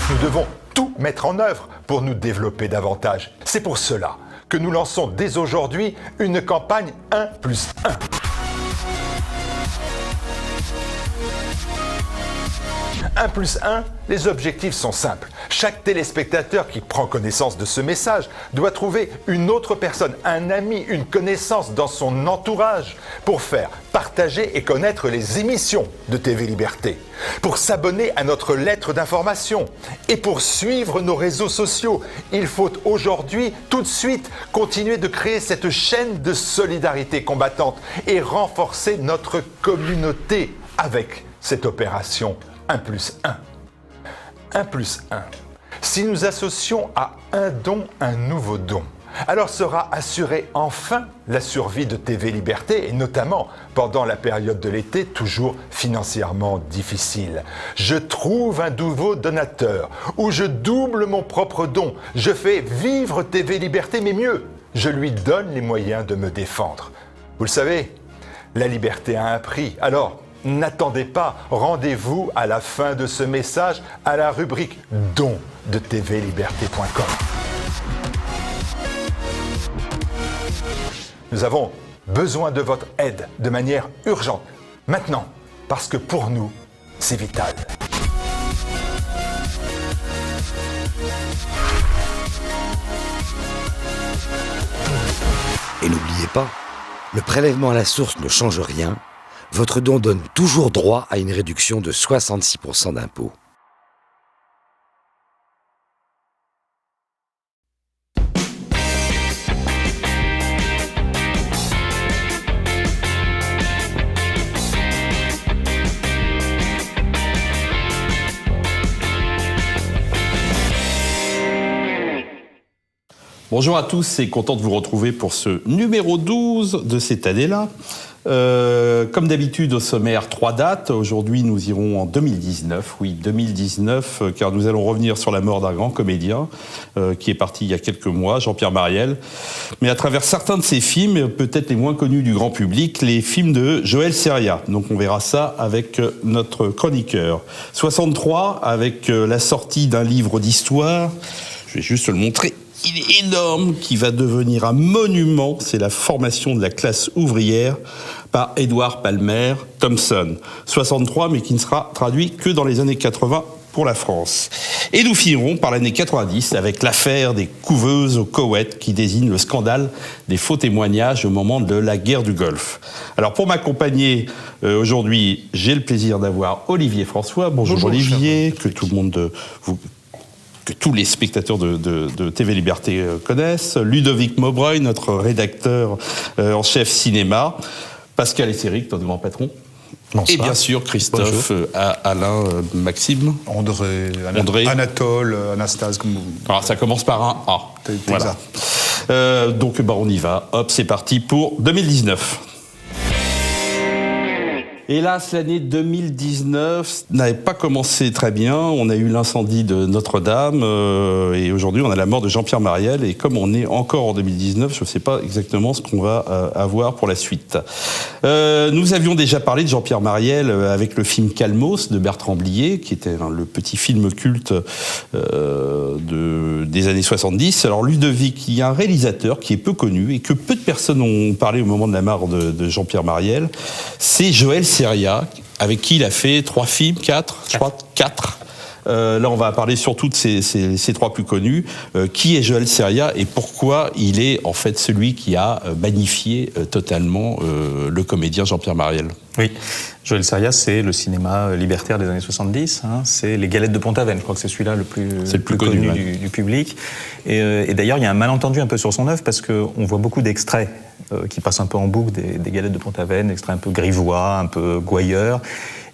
Nous devons tout mettre en œuvre pour nous développer davantage. C'est pour cela que nous lançons dès aujourd'hui une campagne 1+1. 1+1, les objectifs sont simples. Chaque téléspectateur qui prend connaissance de ce message doit trouver une autre personne, un ami, une connaissance dans son entourage pour faire partager et connaître les émissions de TV Liberté, pour s'abonner à notre lettre d'information et pour suivre nos réseaux sociaux. Il faut aujourd'hui, tout de suite, continuer de créer cette chaîne de solidarité combattante et renforcer notre communauté avec cette opération 1+1. 1+1. Si nous associons à un don un nouveau don, alors sera assurée enfin la survie de TV Liberté et notamment pendant la période de l'été toujours financièrement difficile. Je trouve un nouveau donateur ou je double mon propre don. Je fais vivre TV Liberté, mais mieux, je lui donne les moyens de me défendre. Vous le savez, la liberté a un prix. Alors, n'attendez pas, rendez-vous à la fin de ce message à la rubrique Dons de tvliberté.com. Nous avons besoin de votre aide de manière urgente, maintenant, parce que pour nous, c'est vital. Et n'oubliez pas, le prélèvement à la source ne change rien. Votre don donne toujours droit à une réduction de 66% d'impôts. Bonjour à tous et content de vous retrouver pour ce numéro 12 de cette année-là. Comme d'habitude au sommaire, 3 dates. Aujourd'hui nous irons en 2019, oui 2019, car nous allons revenir sur la mort d'un grand comédien qui est parti il y a quelques mois, Jean-Pierre Marielle. Mais à travers certains de ses films, peut-être les moins connus du grand public, les films de Joël Seria. Donc on verra ça avec notre chroniqueur. 63, avec la sortie d'un livre d'histoire, je vais juste le montrer. Il est énorme, qui va devenir un monument. C'est la formation de la classe ouvrière par Edward Palmer Thompson. 63, mais qui ne sera traduit que dans les années 80 pour la France. Et nous finirons par l'année 90 avec l'affaire des couveuses au Koweït qui désigne le scandale des faux témoignages au moment de la guerre du Golfe. Alors pour m'accompagner aujourd'hui, j'ai le plaisir d'avoir Olivier François. Bonjour Olivier, que tout le monde que tous les spectateurs de TV Liberté connaissent, Ludovic Maubreuil, notre rédacteur en chef cinéma, Pascal Esséric, notre grand patron, bonsoir. Et bien sûr Christophe, Alain, Maxime, André, Anatole, Anastase, comme vous. Alors ça commence par un A. Voilà. Donc on y va, hop, c'est parti pour 2019. Hélas, l'année 2019 n'avait pas commencé très bien. On a eu l'incendie de Notre-Dame et aujourd'hui on a la mort de Jean-Pierre Marielle. Et comme on est encore en 2019, je ne sais pas exactement ce qu'on va avoir pour la suite. Nous avions déjà parlé de Jean-Pierre Marielle avec le film Calmos de Bertrand Blier, qui était le petit film culte des années 70. Alors Ludovic, il y a un réalisateur qui est peu connu et que peu de personnes ont parlé au moment de la mort de Jean-Pierre Marielle. C'est Joël Seria, avec qui il a fait 3 films, 4. Là, on va parler surtout de ces 3 plus connus. Qui est Joël Seria et pourquoi il est en fait celui qui a magnifié totalement le comédien Jean-Pierre Marielle? Oui, Joël Seria, c'est le cinéma libertaire des années 70. C'est Les Galettes de Pont-Aven. Je crois que c'est celui-là le plus connu du public. Et d'ailleurs, il y a un malentendu un peu sur son œuvre parce qu'on voit beaucoup d'extraits qui passent un peu en boucle des Galettes de Pont-Aven, extraits un peu grivois, un peu gouailleurs.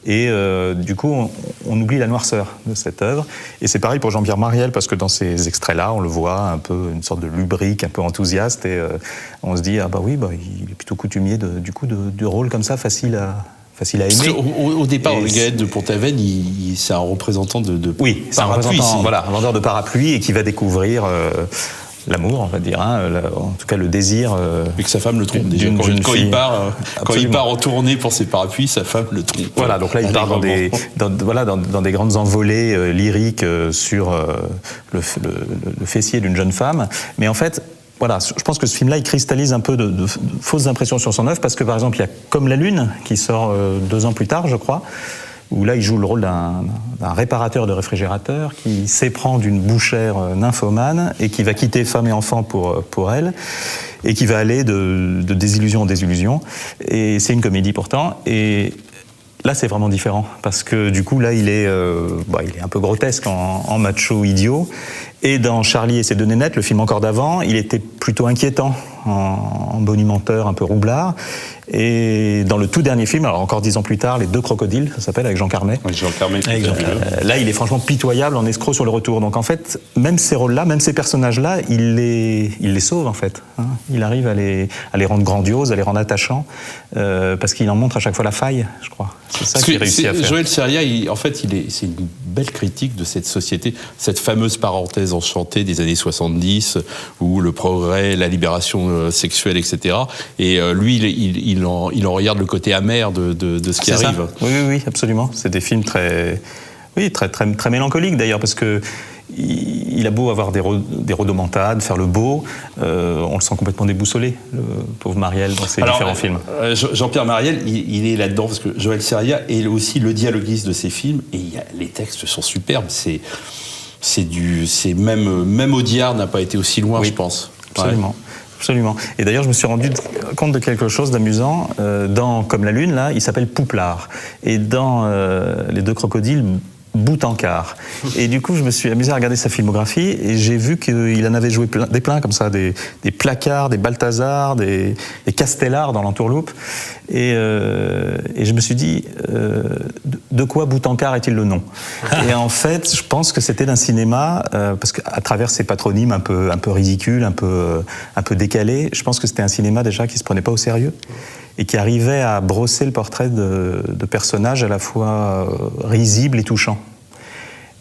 Et du coup, on oublie la noirceur de cette œuvre. Et c'est pareil pour Jean-Pierre Marielle, parce que dans ces extraits-là, on le voit un peu, une sorte de lubrique, un peu enthousiaste, et on se dit, ah bah oui, il est plutôt coutumier de rôles comme ça, facile à aimer. Au départ, les Galettes de Pont-Aven, c'est un représentant de oui, c'est un représentant, voilà, un vendeur de parapluies, et qui va découvrir l'amour, on va dire, en tout cas le désir. Et que sa femme le trompe déjà. Quand il part en tournée pour ses parapluies, sa femme le trompe. Voilà, donc là il part dans des grandes envolées lyriques sur le fessier d'une jeune femme. Mais en fait, voilà, je pense que ce film-là, il cristallise un peu de fausses impressions sur son œuvre, parce que par exemple, il y a Comme la Lune, qui sort 2 ans plus tard, je crois, où là, il joue le rôle d'un réparateur de réfrigérateur qui s'éprend d'une bouchère nymphomane et qui va quitter femme et enfant pour elle, et qui va aller de désillusion en désillusion. Et c'est une comédie pourtant, et là, c'est vraiment différent, parce que du coup, là, il est un peu grotesque en macho idiot. Et dans Charlie et ses 2 nénettes, le film encore d'avant, il était plutôt inquiétant, en bonimenteur, un peu roublard. Et dans le tout dernier film, alors encore 10 ans plus tard, Les 2 crocodiles, ça s'appelle, avec Jean Carmet. Oui, Jean Carmet. Là, il est franchement pitoyable, en escroc sur le retour. Donc en fait, même ces rôles-là, même ces personnages-là, il les sauve en fait. Il arrive à les rendre grandioses, à les rendre attachants, parce qu'il en montre à chaque fois la faille, je crois. C'est ça qu'il réussit à faire. Joël Seria, c'est une belle critique de cette société, cette fameuse parenthèse enchantée des années 70, où le progrès, la libération sexuelle, etc. Et lui, il en regarde le côté amer de ce qui arrive. Ça. Oui, absolument. C'est des films très mélancoliques d'ailleurs, parce que il a beau avoir des rodomontades, faire le beau, on le sent complètement déboussolé, le pauvre Mariel, dans ses différents films. Jean-Pierre Mariel, il est là-dedans, parce que Joël Seria est aussi le dialoguiste de ses films, et les textes sont superbes. Même Audiard n'a pas été aussi loin, je pense. Absolument. Ouais. Absolument. Et d'ailleurs, je me suis rendu compte de quelque chose d'amusant. Dans Comme la Lune, là, il s'appelle Pouplard. Et dans Les 2 crocodiles, Boutancard. Et du coup, je me suis amusé à regarder sa filmographie et j'ai vu qu'il en avait joué plein comme ça, des Placards, des Balthazar, des Castellar dans l'entourloupe. Et je me suis dit, de quoi Boutancard est-il le nom? Et en fait, je pense que c'était d'un cinéma, parce qu'à travers ses patronymes un peu ridicules, un peu décalés, je pense que c'était un cinéma déjà qui se prenait pas au sérieux et qui arrivait à brosser le portrait de personnages à la fois risibles et touchants.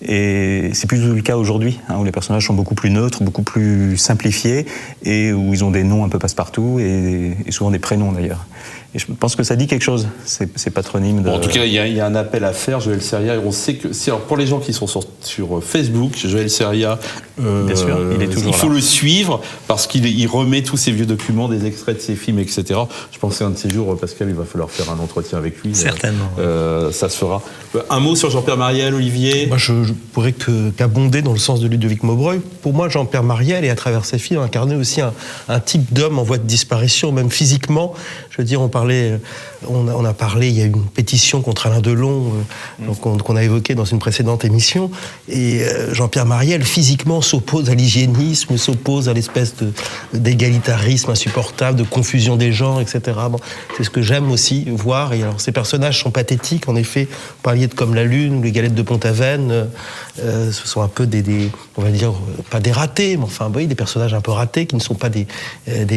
Et c'est plus du tout le cas aujourd'hui, où les personnages sont beaucoup plus neutres, beaucoup plus simplifiés, et où ils ont des noms un peu passe-partout, et souvent des prénoms d'ailleurs. Et je pense que ça dit quelque chose, ces patronymes. En tout cas, il y a un appel à faire, Joël Seria. On sait que, pour les gens qui sont sur Facebook, Joël Seria, bien sûr, il faut le suivre, parce qu'il remet tous ses vieux documents, des extraits de ses films, etc. Je pense qu'un de ces jours, Pascal, il va falloir faire un entretien avec lui. Certainement. Ça se fera. Un mot sur Jean-Pierre Mariel, Olivier? Moi, je pourrais qu'abonder dans le sens de Ludovic Maubreuil. Pour moi, Jean-Pierre Mariel, et à travers ses films, incarnait aussi un type d'homme en voie de disparition, même physiquement. Je veux dire, on a parlé, il y a eu une pétition contre Alain Delon, qu'on a évoquée dans une précédente émission, et Jean-Pierre Mariel, physiquement, s'oppose à l'hygiénisme, s'oppose à l'espèce d'égalitarisme insupportable, de confusion des genres, etc. Bon, c'est ce que j'aime aussi voir, et alors ces personnages sont pathétiques, en effet, vous parliez de Comme la Lune, ou les Galettes de Pont-Aven, ce sont un peu on va dire, pas des ratés, mais enfin, oui, des personnages un peu ratés, qui ne sont pas des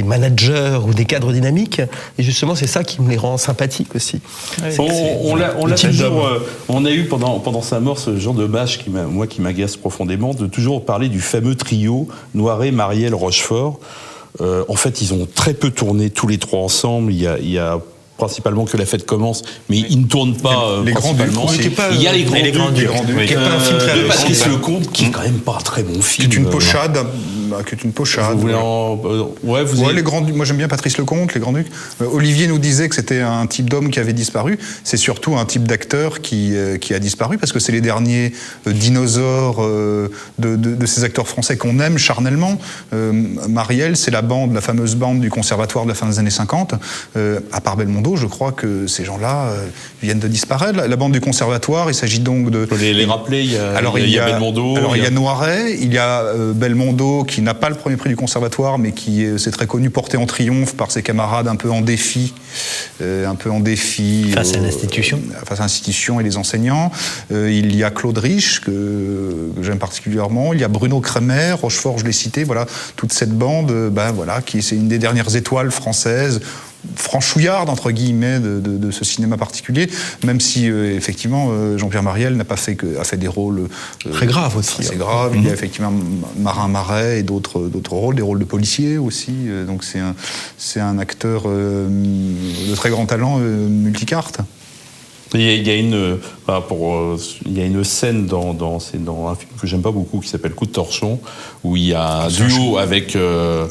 managers ou des cadres dynamiques, et justement, c'est ça qui me les rend sympathiques aussi. On a eu pendant sa mort ce genre de bâche qui m'agace profondément, de toujours parler du fameux trio Noiret, Mariel, Rochefort. En fait, ils ont très peu tourné tous les 3 ensemble. Il y a principalement Que la fête commence, mais ils ne tournent pas les principalement. Il y a Les Grands Ducs, qui est pas un film très de Patrice Lecomte, qui est quand même pas un très bon film. Qui est une pochade. Vous voulez les Grands Ducs. Moi, j'aime bien Patrice Lecomte, Les Grands Ducs. Olivier nous disait que c'était un type d'homme qui avait disparu. C'est surtout un type d'acteur qui a disparu, parce que c'est les derniers dinosaures de ces acteurs français qu'on aime charnellement. Mariel, c'est la fameuse bande du conservatoire de la fin des années 50. À part Belmondo, je crois que ces gens-là viennent de disparaître. La bande du conservatoire, il s'agit donc de... Il faut les rappeler, il y a Belmondo. Alors, il y a Noiret, il y a Belmondo, qui n'a pas le premier prix du conservatoire, mais qui c'est très connu, porté en triomphe par ses camarades un peu en défi. Face à l'institution. Face à l'institution et les enseignants. Il y a Claude Rich, que j'aime particulièrement. Il y a Bruno Kremer, Rochefort, je l'ai cité. Voilà, toute cette bande, c'est une des dernières étoiles françaises. franchouillarde entre guillemets de ce cinéma particulier, même si effectivement Jean-Pierre Mariel a fait des rôles très graves aussi. C'est grave. Il y a effectivement Marin Marais et d'autres rôles, des rôles de policiers aussi. Donc c'est un acteur de très grand talent, multicarte. Il y a une scène dans un film que j'aime pas beaucoup qui s'appelle Coup de torchon, où il y a un duo avec...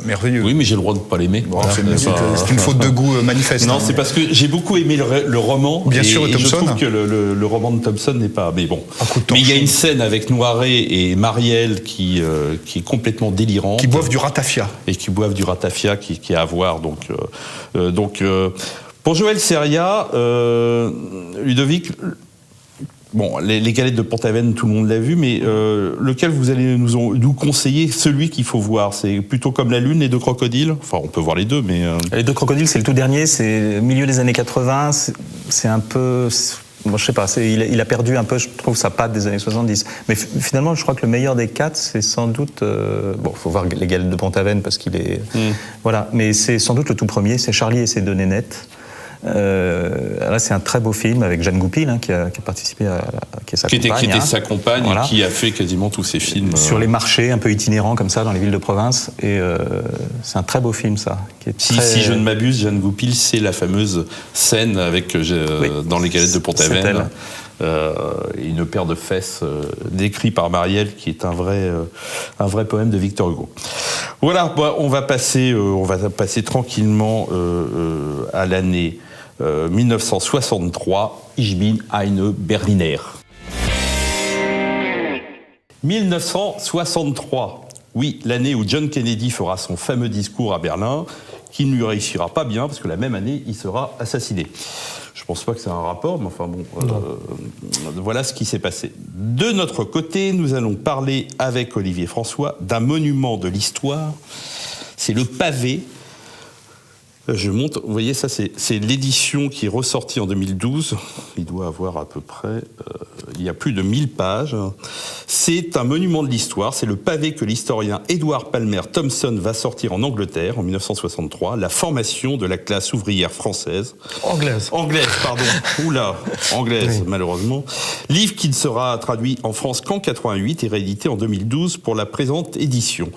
merveilleux. Oui, mais j'ai le droit de ne pas l'aimer. Bon, c'est une faute de goût manifeste. Non, c'est parce que j'ai beaucoup aimé le roman. Bien sûr, et Thompson. Je trouve que le roman de Thompson n'est pas... Mais bon. Mais il y a une scène avec Noiret et Mariel qui est complètement délirante. Qui boivent du ratafia. Et qui boivent du ratafia qui est à voir. Donc pour Joël Seria, Ludovic, bon, les galettes de Pont-Aven, tout le monde l'a vu, mais lequel vous allez nous conseiller, celui qu'il faut voir? C'est plutôt comme La Lune, Les Deux Crocodiles? Enfin, on peut voir les deux, mais... Les Deux Crocodiles, c'est le tout dernier, c'est milieu des années 80, c'est un peu... Moi, je sais pas, il a perdu un peu, je trouve, sa patte des années 70. Mais finalement, je crois que le meilleur des quatre, c'est sans doute... bon, il faut voir Les Galettes de Pont-Aven, parce qu'il est... Voilà, mais c'est sans doute le tout premier, c'est Charlie et ses deux nénettes. Là, c'est un très beau film avec Jeanne Goupil, qui a participé qui est sa compagne. Qui était sa compagne, voilà. Et qui a fait quasiment tous ses films. Sur les marchés un peu itinérants comme ça dans les villes de province. Et c'est un très beau film, ça. Qui est si je ne m'abuse, Jeanne Goupil, c'est la fameuse scène avec dans Les Galettes de Pont-Aven. Une paire de fesses décrit par Mariel, qui est un vrai poème de Victor Hugo. Voilà, on va passer tranquillement à l'année 1963, Ich bin eine Berliner. 1963, oui, l'année où John Kennedy fera son fameux discours à Berlin, qui ne lui réussira pas bien, parce que la même année, il sera assassiné. Je ne pense pas que c'est un rapport, mais enfin bon, voilà ce qui s'est passé. De notre côté, nous allons parler avec Olivier François d'un monument de l'histoire, c'est le pavé. Je montre, vous voyez, ça c'est l'édition qui est ressortie en 2012. Il doit avoir à peu près, il y a plus de 1000 pages. C'est un monument de l'histoire, c'est le pavé que l'historien Edward Palmer Thompson va sortir en Angleterre en 1963, la formation de la classe ouvrière française. Anglaise, pardon. Oula, anglaise, oui. Malheureusement. Livre qui ne sera traduit en France qu'en 88 et réédité en 2012 pour la présente édition.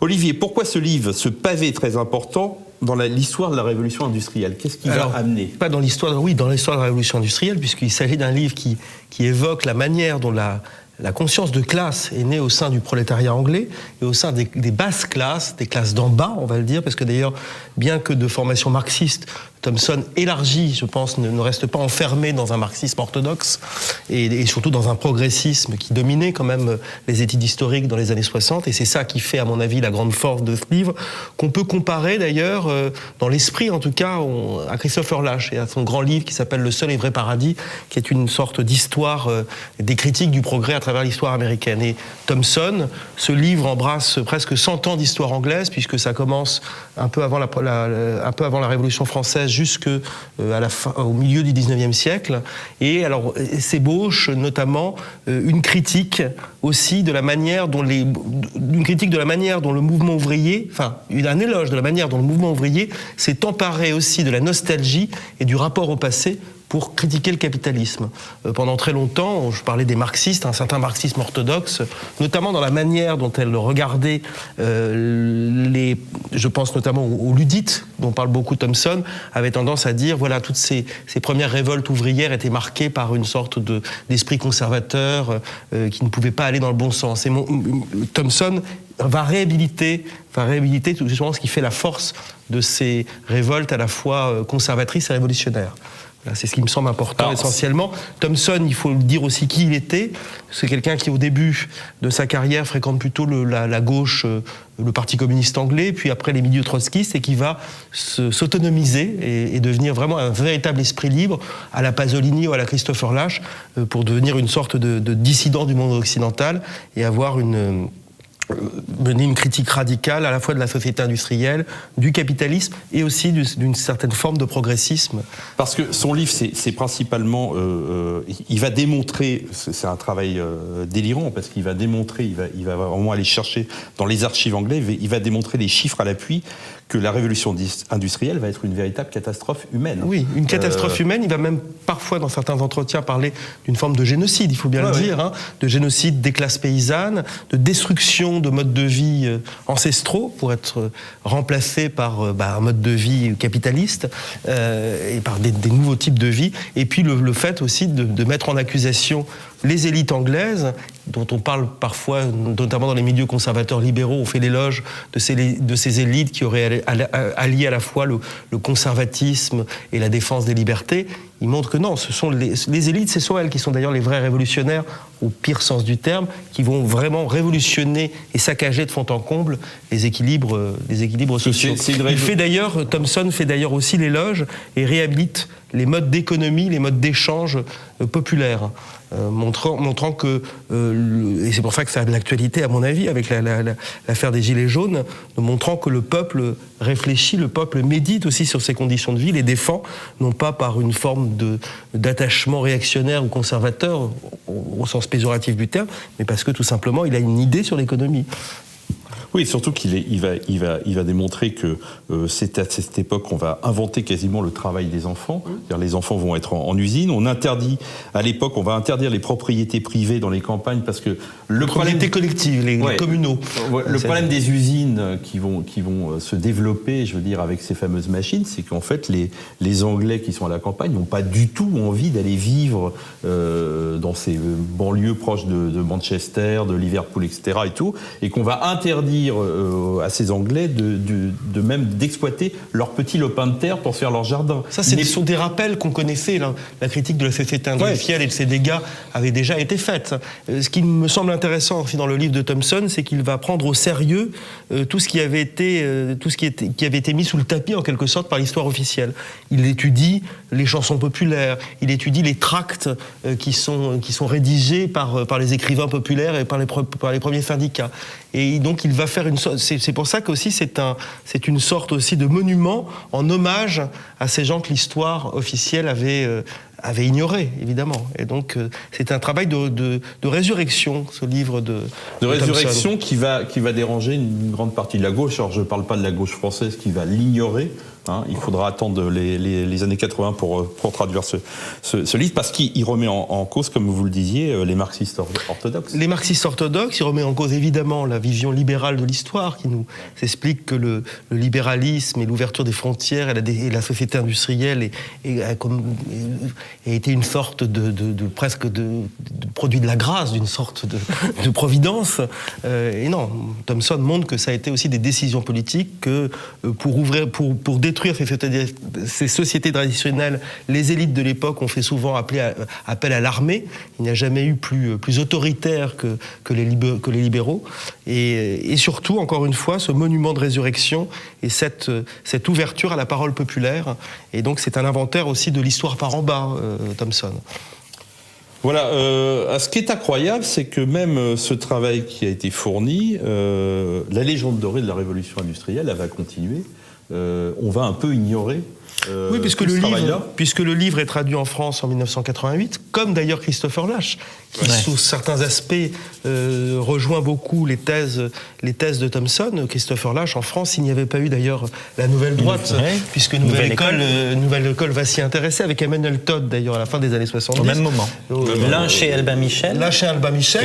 Olivier, pourquoi ce livre, ce pavé très important dans l'histoire de la révolution industrielle? Qu'est-ce qu'il va amener? Pas dans l'histoire, oui, dans l'histoire de la révolution industrielle, puisqu'il s'agit d'un livre qui évoque la manière dont la conscience de classe est née au sein du prolétariat anglais et au sein des basses classes, des classes d'en bas, on va le dire, parce que d'ailleurs, bien que de formation marxiste, Thompson élargi, je pense, ne reste pas enfermé dans un marxisme orthodoxe et surtout dans un progressisme qui dominait quand même les études historiques dans les années 60. Et c'est ça qui fait, à mon avis, la grande force de ce livre, qu'on peut comparer d'ailleurs, dans l'esprit en tout cas, à Christopher Lasch et à son grand livre qui s'appelle Le seul et vrai paradis, qui est une sorte d'histoire des critiques du progrès à travers l'histoire américaine. Et Thompson, ce livre embrasse presque 100 ans d'histoire anglaise, puisque ça commence un peu avant la Révolution française au milieu du 19e siècle. Et alors, s'ébauche notamment une critique aussi de la manière dont le mouvement ouvrier, enfin, un éloge de la manière dont le mouvement ouvrier s'est emparé aussi de la nostalgie et du rapport au passé pour critiquer le capitalisme. Pendant très longtemps, je parlais des marxistes, un certain marxisme orthodoxe, notamment dans la manière dont elle regardait je pense notamment aux Luddites, dont parle beaucoup Thompson, avait tendance à dire, voilà, toutes ces premières révoltes ouvrières étaient marquées par une sorte d'esprit conservateur qui ne pouvait pas aller dans le bon sens. Et Thompson va réhabiliter justement ce qui fait la force de ces révoltes à la fois conservatrices et révolutionnaires. C'est ce qui me semble important essentiellement. Thompson, il faut le dire aussi qui il était. C'est quelqu'un qui, au début de sa carrière, fréquente plutôt la gauche, le Parti communiste anglais, puis après les milieux trotskistes, et qui va s'autonomiser et devenir vraiment un véritable esprit libre, à la Pasolini ou à la Christopher Lasch, pour devenir une sorte de dissident du monde occidental et avoir une mener une critique radicale à la fois de la société industrielle, du capitalisme et aussi d'une certaine forme de progressisme. Parce que son livre, c'est principalement, il va démontrer, c'est un travail délirant, parce qu'il va démontrer, il va vraiment aller chercher dans les archives anglaises, il va démontrer les chiffres à l'appui que la révolution industrielle va être une véritable catastrophe humaine. Oui, une catastrophe humaine. Il va même parfois, dans certains entretiens, parler d'une forme de génocide, il faut bien le dire, hein, de génocide des classes paysannes, de destruction de modes de vie ancestraux pour être remplacés par un mode de vie capitaliste et par des nouveaux types de vie. Et puis le fait aussi de mettre en accusation les élites anglaises, dont on parle parfois, notamment dans les milieux conservateurs libéraux, on fait l'éloge de ces élites qui auraient allié à la fois le conservatisme et la défense des libertés. Il montre que non, ce sont les élites, ce sont elles qui sont d'ailleurs les vrais révolutionnaires, au pire sens du terme, qui vont vraiment révolutionner et saccager de fond en comble les équilibres sociaux. Thomson fait d'ailleurs aussi l'éloge et réhabilite les modes d'économie, les modes d'échange populaires. Montrant que, et c'est pour ça que ça a de l'actualité à mon avis avec l'affaire des Gilets jaunes, montrant que le peuple réfléchit, le peuple médite aussi sur ses conditions de vie, les défend, non pas par une forme d'attachement réactionnaire ou conservateur au sens péjoratif du terme, mais parce que tout simplement il a une idée sur l'économie. Oui, surtout qu'il va démontrer que c'est à cette époque qu'on va inventer quasiment le travail des enfants. C'est-à-dire les enfants vont être en usine. On va interdire les propriétés privées dans les campagnes parce que le problème des collectives, les communaux. Le problème des usines qui vont se développer, je veux dire, avec ces fameuses machines, c'est qu'en fait les Anglais qui sont à la campagne n'ont pas du tout envie d'aller vivre dans ces banlieues proches de Manchester, de Liverpool, etc. et qu'on va interdire à ces Anglais de même d'exploiter leurs petits lopins de terre pour faire leur jardin. Ça, ce sont des rappels qu'on connaissait. La critique de la société industrielle et de ses dégâts avait déjà été faite. Ce qui me semble intéressant aussi dans le livre de Thomson, c'est qu'il va prendre au sérieux tout ce qui avait été mis sous le tapis en quelque sorte par l'histoire officielle. Il étudie les chansons populaires, il étudie les tracts qui sont rédigés par les écrivains populaires et par les premiers syndicats. Et donc il va faire c'est pour ça qu'aussi c'est une sorte aussi de monument en hommage à ces gens que l'histoire officielle avait ignoré, évidemment. Et donc c'est un travail de résurrection, ce livre de résurrection qui va déranger une grande partie de la gauche. Alors je ne parle pas de la gauche française qui va l'ignorer. Il faudra attendre les années 80 pour traduire ce livre, parce qu'il remet en cause, comme vous le disiez, les marxistes orthodoxes. Les marxistes orthodoxes, il remet en cause évidemment la vision libérale de l'histoire, qui nous explique que le libéralisme et l'ouverture des frontières et la société industrielle a été une sorte de produit de la grâce, d'une sorte de providence. Et non, Thomson montre que ça a été aussi des décisions politiques que pour détruire ces sociétés traditionnelles, les élites de l'époque ont fait souvent appel à l'armée. Il n'y a jamais eu plus autoritaire que les libéraux. Et surtout, encore une fois, ce monument de résurrection et cette ouverture à la parole populaire. Et donc, c'est un inventaire aussi de l'histoire par en bas, Thomson. Voilà, ce qui est incroyable, c'est que même ce travail qui a été fourni, la légende dorée de la révolution industrielle, elle va continuer. On va un peu ignorer oui, puisque le livre est traduit en France en 1988, comme d'ailleurs Christopher Lasch, qui sous certains aspects rejoint beaucoup les thèses de Thomson. Christopher Lasch, en France, il n'y avait pas eu d'ailleurs la Nouvelle Droite, puisque Nouvelle École va s'y intéresser, avec Emmanuel Todd d'ailleurs à la fin des années 70. Au même moment. L'un chez Albin Michel.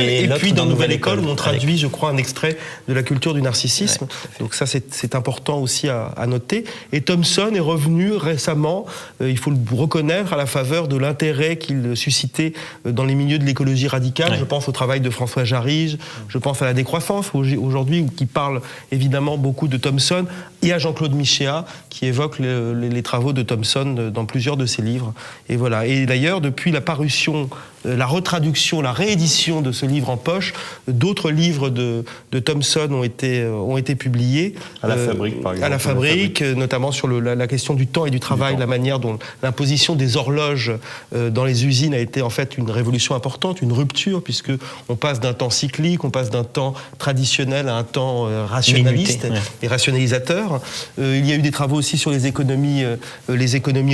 Et puis dans Nouvelle École, où on traduit, je crois, un extrait de La culture du narcissisme. Donc ça, c'est important aussi à noter. Et Thomson est revenu récemment, il faut le reconnaître, à la faveur de l'intérêt qu'il suscitait dans les milieux de l'écologie radicale. Je pense au travail de François Jarige, je pense à La décroissance aujourd'hui, qui parle évidemment beaucoup de Thomson, et à Jean-Claude Michéa, qui évoque les travaux de Thomson dans plusieurs de ses livres. Et voilà. Et d'ailleurs, depuis la parution la retraduction, la réédition de ce livre en poche. D'autres livres de Thomson ont été publiés. À la Fabrique, par exemple. À la Fabrique, notamment sur la question du temps et du travail, la manière dont l'imposition des horloges dans les usines a été en fait une révolution importante, une rupture, puisque on passe d'un temps cyclique, on passe d'un temps traditionnel à un temps rationaliste et rationalisateur. Il y a eu des travaux aussi sur les économies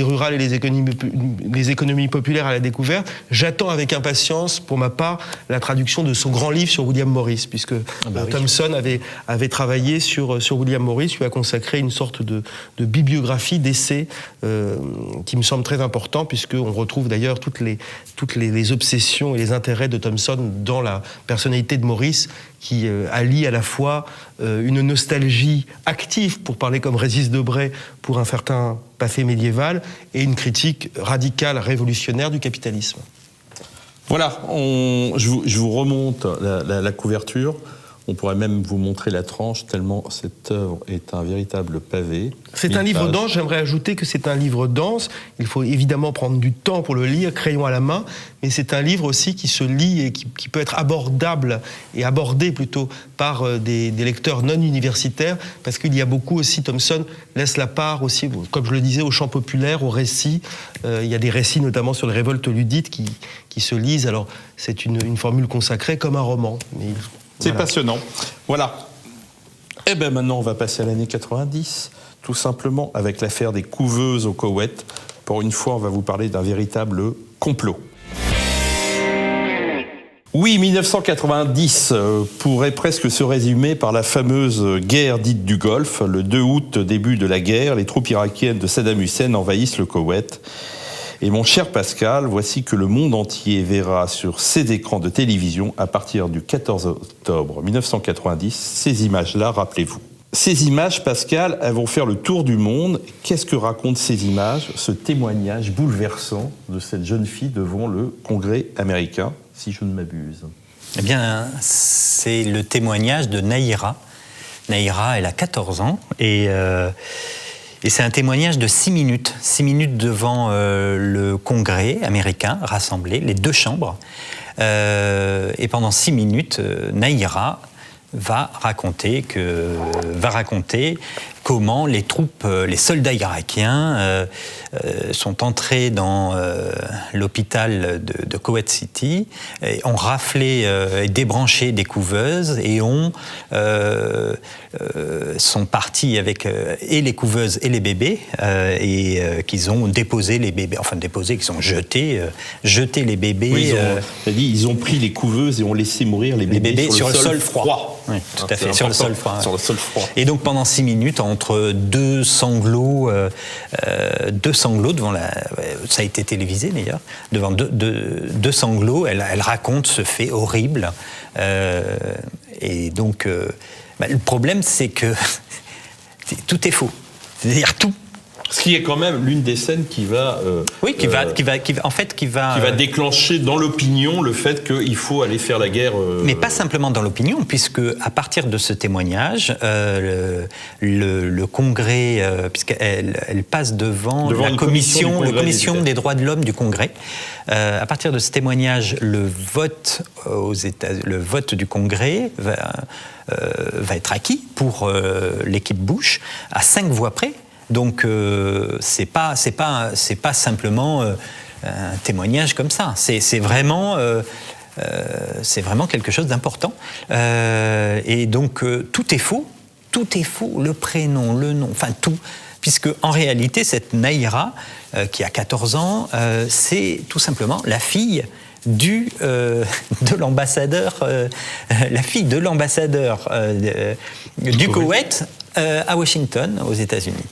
rurales et les économies populaires à la découverte. J'attends avec impatience, pour ma part, la traduction de son grand livre sur William Morris, puisque Thomson avait travaillé sur William Morris, lui a consacré une sorte de bibliographie, d'essai, qui me semble très important, puisqu'on retrouve d'ailleurs toutes les obsessions et les intérêts de Thomson dans la personnalité de Morris, qui allie à la fois une nostalgie active, pour parler comme Régis Debray, pour un certain passé médiéval, et une critique radicale, révolutionnaire du capitalisme. Voilà, je vous remonte la couverture. On pourrait même vous montrer la tranche, tellement cette œuvre est un véritable pavé. C'est un livre dense, j'aimerais ajouter que c'est un livre dense. Il faut évidemment prendre du temps pour le lire, crayon à la main, mais c'est un livre aussi qui se lit et qui peut être abordable, et abordé plutôt par des lecteurs non universitaires, parce qu'il y a beaucoup aussi, Thomson laisse la part aussi, comme je le disais, au chant populaire, aux récits. Il y a des récits notamment sur les révoltes ludites qui se lisent. Alors c'est une formule consacrée comme un roman. Mais c'est passionnant. Voilà. Et bien maintenant, on va passer à l'année 90, tout simplement avec l'affaire des couveuses au Koweït. Pour une fois, on va vous parler d'un véritable complot. Oui, 1990 pourrait presque se résumer par la fameuse guerre dite du Golfe. Le 2 août, début de la guerre, les troupes irakiennes de Saddam Hussein envahissent le Koweït. Et mon cher Pascal, voici que le monde entier verra sur ses écrans de télévision, à partir du 14 octobre 1990, ces images-là, rappelez-vous. Ces images, Pascal, elles vont faire le tour du monde. Qu'est-ce que racontent ces images, ce témoignage bouleversant de cette jeune fille devant le Congrès américain, si je ne m'abuse? Eh bien, c'est le témoignage de Nahira. Nahira, elle a 14 ans et c'est un témoignage de 6 minutes. 6 minutes devant le Congrès américain, rassemblé, les deux chambres. Et pendant 6 minutes, Nahira va raconter comment les troupes, les soldats irakiens sont entrés dans l'hôpital de Kuwait City, et ont raflé et débranché des couveuses et sont partis avec et les couveuses et les bébés qu'ils ont déposé les bébés, qu'ils ont jeté les bébés. Oui, ils ont pris les couveuses et ont laissé mourir les bébés sur le sol froid. Oui, tout à fait, sur le sol froid. Sur le sol froid. Et donc pendant 6 minutes, entre deux sanglots devant ça a été télévisé d'ailleurs, devant deux sanglots, elle raconte ce fait horrible. Et donc, le problème, c'est que tout est faux. C'est-à-dire tout. Ce qui est quand même l'une des scènes qui va déclencher dans l'opinion le fait qu'il faut aller faire la guerre. Mais pas simplement dans l'opinion, puisque à partir de ce témoignage, le Congrès, puisqu'elle passe devant la commission des droits de l'homme du Congrès, à partir de ce témoignage, le vote du Congrès va être acquis pour l'équipe Bush à 5 voix près. Donc c'est pas simplement un témoignage comme ça. C'est vraiment quelque chose d'important. Et donc tout est faux, le prénom, le nom, enfin tout. Puisque en réalité cette Nahira qui a 14 ans, c'est tout simplement la fille de l'ambassadeur, du Koweït à Washington, aux États-Unis.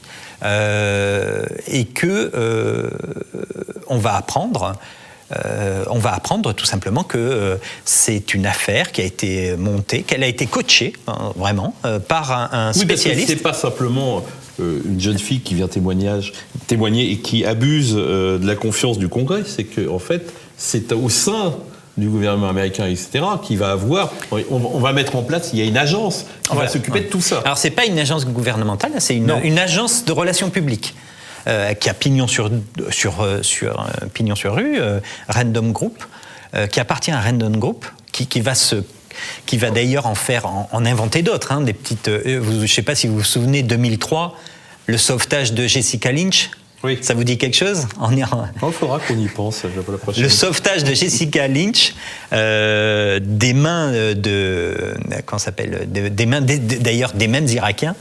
Et que on va apprendre tout simplement que c'est une affaire qui a été montée, qu'elle a été coachée, vraiment, par un spécialiste. C'est pas simplement une jeune fille qui vient témoigner et qui abuse de la confiance du Congrès, c'est que en fait, c'est au sein du gouvernement américain, etc., qui va avoir... On va mettre en place, il y a une agence qui va s'occuper de tout ça. Alors, c'est pas une agence gouvernementale, c'est une agence de relations publiques qui a pignon sur rue, Random Group, qui appartient à Random Group, qui va d'ailleurs en inventer d'autres, des petites. Je ne sais pas si vous vous souvenez, 2003, le sauvetage de Jessica Lynch. Oui. Ça vous dit quelque chose? Il faudra qu'on y pense la prochaine. Le sauvetage de Jessica Lynch, des mains d'ailleurs des mêmes Irakiens,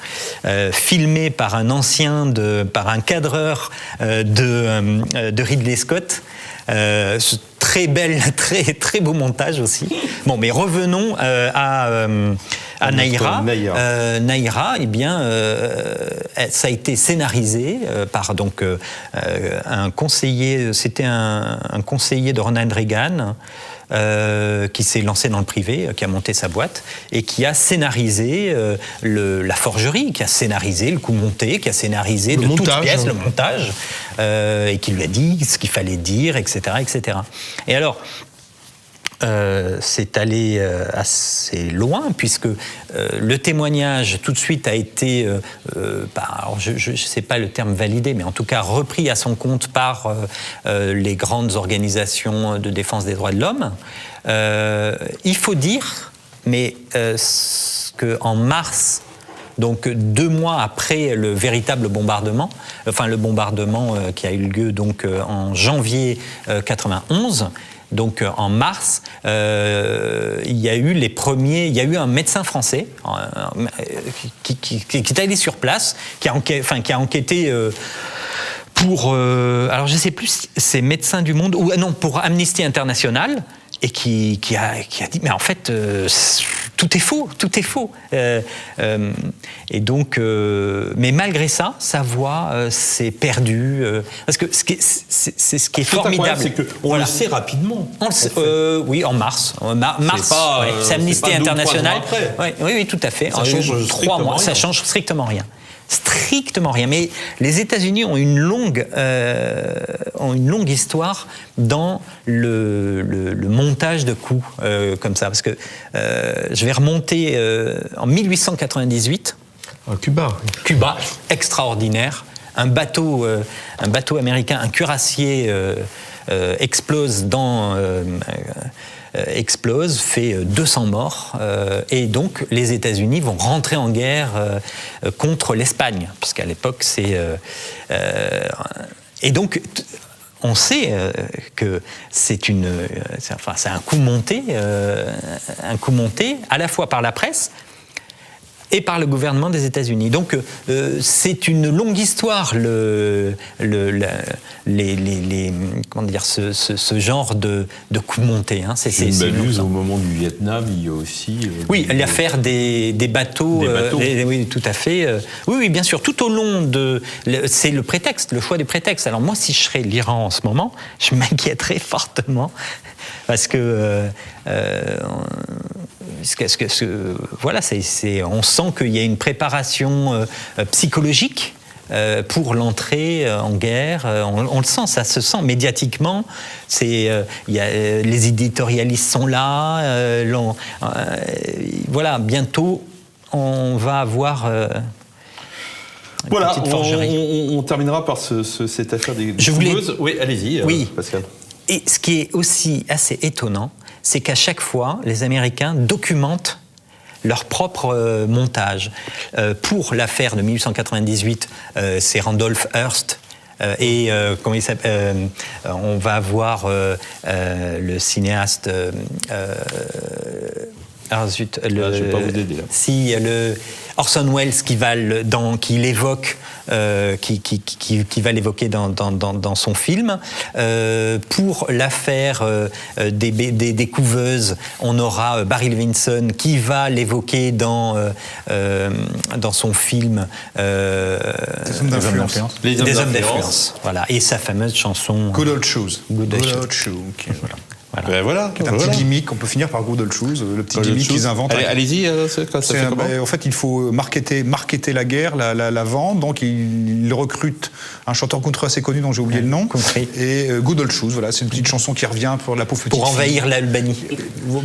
filmé par un cadreur de Ridley Scott. Très belle, très beau montage aussi. Bon, mais revenons à Nahira. Nahira, eh bien, ça a été scénarisé par un conseiller. C'était un conseiller de Ronald Reagan. Qui s'est lancé dans le privé, qui a monté sa boîte et qui a scénarisé la forgerie, qui a scénarisé le coup monté, qui a scénarisé de toutes pièces le montage et qui lui a dit ce qu'il fallait dire, etc., etc. Et alors, c'est allé assez loin puisque le témoignage tout de suite a été, alors je ne sais pas le terme validé, mais en tout cas repris à son compte par les grandes organisations de défense des droits de l'homme. Il faut dire, mais qu'en mars, donc 2 mois après le véritable bombardement, le bombardement qui a eu lieu donc en janvier 91. Donc en mars, il y a eu un médecin français qui est allé sur place, qui a enquêté pour, alors je ne sais plus si c'est Médecins du Monde ou non, pour Amnesty International. Et qui a dit, mais en fait, tout est faux. Et donc, mais malgré ça, sa voix s'est perdue. Parce que ce qui est formidable, c'est qu'on le sait rapidement. Oui, en mars. C'est Amnesty International. Oui, tout à fait. Ça change 3 mois, ça change strictement rien. Strictement rien. Mais les États-Unis ont une longue histoire dans le montage de coups comme ça. Parce que je vais remonter en 1898. Cuba, extraordinaire. Un bateau américain, un cuirassier explose fait 200 morts, et donc les États-Unis vont rentrer en guerre contre l'Espagne, puisqu'à l'époque c'est... et donc on sait que c'est un coup monté à la fois par la presse et par le gouvernement des États-Unis. Donc c'est une longue histoire ce genre de coup monté. C'est une baluse au moment du Vietnam. Il y a aussi l'affaire des bateaux. Oui, tout à fait. Oui, bien sûr. Tout au long c'est le prétexte, le choix des prétextes. Alors moi, si je serais l'Iran en ce moment, je m'inquiéterais fortement parce que voilà, on sent qu'il y a une préparation psychologique pour l'entrée en guerre. On le sent, ça se sent médiatiquement. Les éditorialistes sont là. Voilà, bientôt, on va avoir... Voilà, on terminera par cette affaire des couveuses. Oui, allez-y, Pascal. Et ce qui est aussi assez étonnant, c'est qu'à chaque fois, les Américains documentent leur propre montage. Pour l'affaire de 1898, c'est Randolph Hearst. Comment il s'appelle on va avoir le cinéaste... je ne vais pas vous aider là. Si Orson Welles qui l'évoque, qui va l'évoquer dans son film. Pour l'affaire des couveuses, on aura Barry Levinson qui va l'évoquer dans son film Des hommes d'influence. Des hommes d'influence. Voilà. Et sa fameuse chanson Good Old Shoes. Good Old Shoes. Voilà. C'est un petit gimmick, on peut finir par Good Old Shoes, le petit gimmick qu'ils inventent. Allez-y, ça fait comment ? En fait, il faut marketer la guerre, la vendre, donc il recrute un chanteur country assez connu dont j'ai oublié le nom. Et Good Old Shoes, voilà, c'est une petite chanson qui revient pour la pauvre petite pour envahir l'Albanie.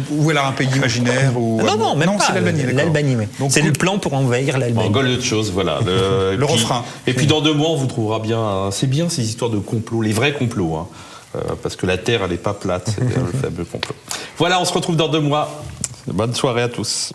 Ou elle a un pays imaginaire ou... Non, même pas. C'est l'Albanie, d'accord. L'Albanie, oui. C'est le plan pour envahir l'Albanie. Good Old Shoes, voilà. Le refrain. Et puis dans 2 mois, on vous trouvera bien... C'est bien ces histoires de complots, les vrais complots, hein. Parce que la Terre, elle n'est pas plate, c'est le faible complot. Voilà, on se retrouve dans 2 mois. Bonne soirée à tous.